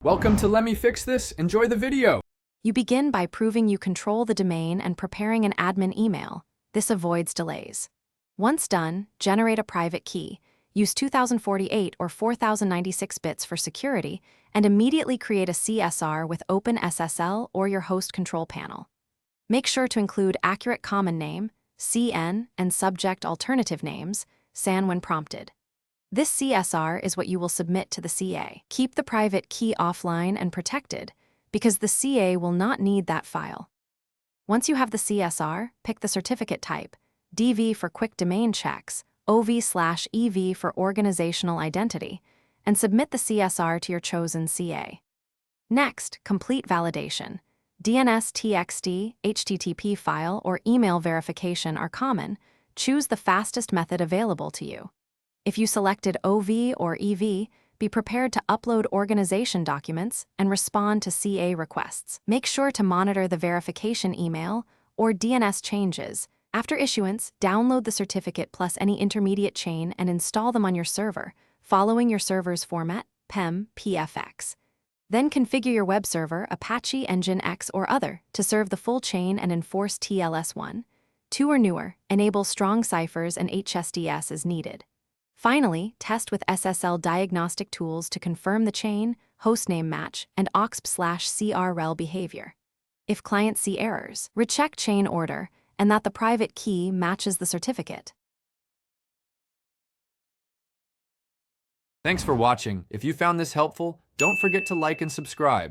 Welcome to Let Me Fix This. Enjoy the video. You begin by proving you control the domain and preparing an admin email. This avoids delays. Once done, generate a private key. Use 2048 or 4096 bits for security, and immediately create a CSR with OpenSSL or your host control panel. Make sure to include accurate common name, CN, and subject alternative names, SAN when prompted. This CSR is what you will submit to the CA. Keep the private key offline and protected, because the CA will not need that file. Once you have the CSR, pick the certificate type, DV for quick domain checks, OV/EV for organizational identity, and submit the CSR to your chosen CA. Next, complete validation. DNS, TXT, HTTP file, or email verification are common. Choose the fastest method available to you. If you selected OV or EV, be prepared to upload organization documents and respond to CA requests. Make sure to monitor the verification email or DNS changes. After issuance, download the certificate plus any intermediate chain and install them on your server, following your server's format, PEM, PFX. Then configure your web server, Apache, Nginx, or other, to serve the full chain and enforce TLS1. 2 or newer, enable strong ciphers and HSDS as needed. Finally, test with SSL diagnostic tools to confirm the chain, hostname match, and OXP/CRL behavior. If clients see errors, recheck chain order and that the private key matches the certificate. Thanks for watching. If you found this helpful, don't forget to like and subscribe.